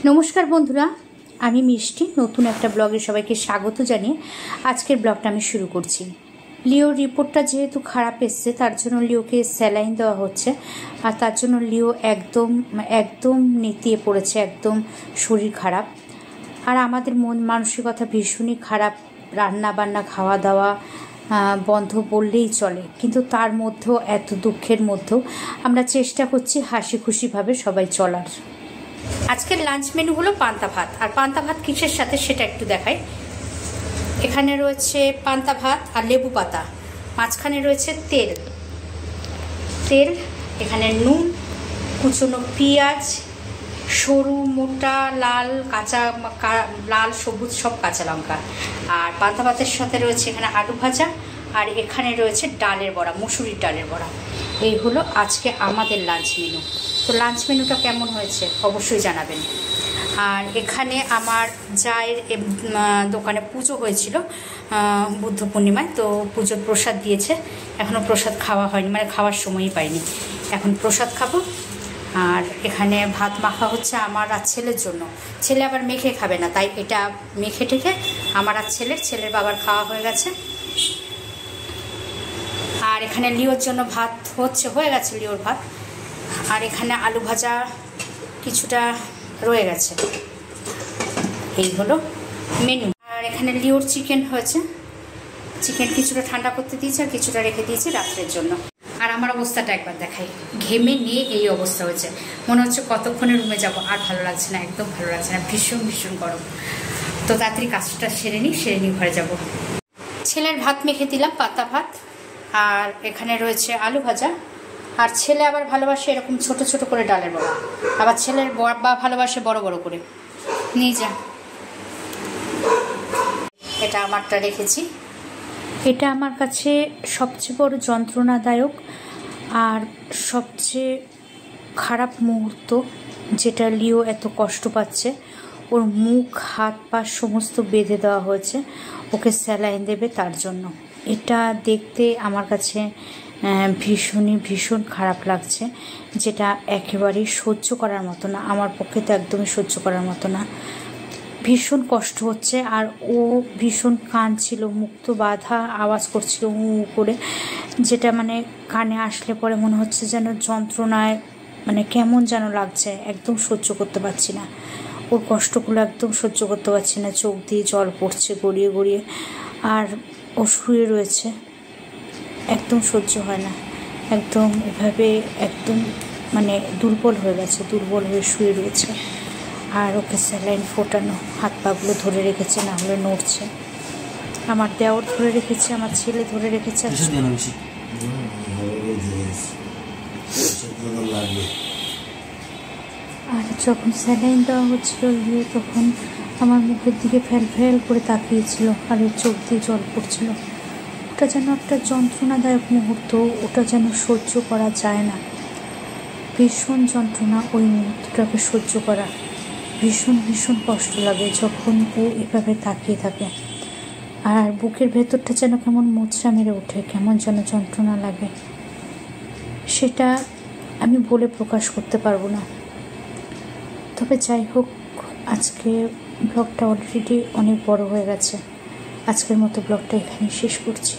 নমস্কার বন্ধুরা, আমি মিষ্টি নতুন একটা ব্লগে সবাইকে স্বাগত জানিয়ে আজকের ব্লগটা আমি শুরু করছি। লিওর রিপোর্টটা যেহেতু খারাপ এসছে তার জন্য লিওকে স্যালাইন দেওয়া হচ্ছে, আর তার জন্য লিও একদম নেতিয়ে পড়েছে, একদম শরীর খারাপ। আর আমাদের মন মানসিকতা ভীষণই খারাপ, রান্না বান্না খাওয়া দাওয়া বন্ধ বললেই চলে, কিন্তু তার মধ্যেও এত দুঃখের মধ্যেও আমরা চেষ্টা করছি হাসি খুশিভাবে সবাই চলার। আজকের লাঞ্চ মেনু হলো পান্তা ভাত। আর পান্তা ভাত কিসের সাথে সেটা একটু দেখাই। এখানে রয়েছে পান্তা ভাত আর লেবু পাতা, মাঝখানে রয়েছে তেল, এখানে নুন, কুচনো পেঁয়াজ, সরু মোটা লাল সবুজ সব কাঁচা লঙ্কা। আর পান্তা ভাতের সাথে রয়েছে এখানে আলু ভাজা, আর এখানে রয়েছে ডালের বড়া, মুসুরির ডালের বড়া। এই হলো আজকে আমাদের লাঞ্চ মেনু। তো লাঞ্চ মেনুটা কেমন হয়েছে অবশ্যই জানাবেন। আর এখানে আমার জায়ের দোকানে পুজো হয়েছিল বুদ্ধ পূর্ণিমায়, তো পুজোর প্রসাদ দিয়েছে, এখনও প্রসাদ খাওয়া হয়নি, মানে খাওয়ার সময়ই পাইনি, এখন প্রসাদ খাবো। আর এখানে ভাত মাখা হচ্ছে আমার আর ছেলের জন্য, ছেলে আবার মেখে খাবে না, তাই এটা মেখে টেখে আমার আর ছেলের বাবার খাওয়া হয়ে গেছে। আর এখানে লিওর জন্য ভাত হয়ে গেছে, লিওর ভাত। আর এখানে আলু ভাজা কিছুটা রয়ে গেছে। এই হলো মেনু। আর এখানে লিওর চিকেন হয়েছে, চিকেন কিছুটা ঠান্ডা করতে দিয়েছে আর কিছুটা রেখে দিয়েছে রাত্রের জন্য। আর আমার অবস্থাটা একবার দেখাই, ঘেমে নিয়ে এই অবস্থা হয়েছে, মনে হচ্ছে কতক্ষণে রুমে যাব, আর ভালো লাগছে না, একদম ভালো লাগছে না, ভীষণ গরম। তো তাড়াতাড়ি কাজটা সেরে নিই ঘরে যাব। ছেলের ভাত মেখে দিলাম, পাতা ভাত। আর এখানে রয়েছে আলু ভাজা। আর ছেলে আবার ভালোবাসে এরকম ছোট ছোট করে ডালের বড়া, আবার ছেলের বা ভালোবাসে বড় বড় করে। নিয়ে যা, এটা আমারটা রেখেছি। এটা আমার কাছে সবচেয়ে বড় যন্ত্রণাদায়ক আর সবচেয়ে খারাপ মুহূর্ত, যেটা লিও এত কষ্ট পাচ্ছে। ওর মুখ হাত পা সমস্ত বেঁধে দেওয়া হয়েছে ওকে স্যালাইন দেবে তার জন্য। এটা দেখতে আমার কাছে ভীষণ খারাপ লাগছে, যেটা একেবারেই সহ্য করার মতো না, আমার পক্ষে তো একদমই সহ্য করার মতো না। ভীষণ কষ্ট হচ্ছে। আর ও ভীষণ কাঁদছিল, মুখ তো বাঁধা, আওয়াজ করছিল করে, যেটা মানে কানে আসলে পরে মনে হচ্ছে যেন যন্ত্রণায় মানে কেমন যেন লাগছে, একদম সহ্য করতে পারছি না ওর কষ্টগুলো, একদম সহ্য করতে পারছি না। চোখ দিয়ে জল পড়ছে গড়িয়ে। আর ও শুয়ে রয়েছে, একদম সহ্য হয় না, একদম এভাবে একদম মানে দুর্বল হয়ে শুয়ে রয়েছে। আর ওকে স্যালাইন ফোটানো, হাত পাগুলো ধরে রেখেছে, না হলে নড়ছে। আমার দেওর ধরে রেখেছে, আমার ছেলে ধরে রেখেছে। আর যখন স্যালাইন দেওয়া হচ্ছিল লিও তখন আমার মুখের দিকে ফ্যাল করে তাকিয়েছিল, আর ওর চোখ দিয়ে জল পড়ছিল। ওটা যেন একটা যন্ত্রণাদায়ক মুহূর্ত, ওটা যেন সহ্য করা যায় না। ভীষণ যন্ত্রণা ওই মুহূর্তটাকে সহ্য করা, ভীষণ কষ্ট লাগে যখন ও এভাবে তাকিয়ে থাকে। আর বুকের ভেতরটা যেন কেমন মোচড়া মেরে ওঠে, কেমন যেন যন্ত্রণা লাগে, সেটা আমি বলে প্রকাশ করতে পারবো না। তবে যাই হোক, আজকে ব্লগটা অলরেডি অনেক বড় হয়ে গেছে, আজকের মতো ব্লগটা এখানেই শেষ করছি।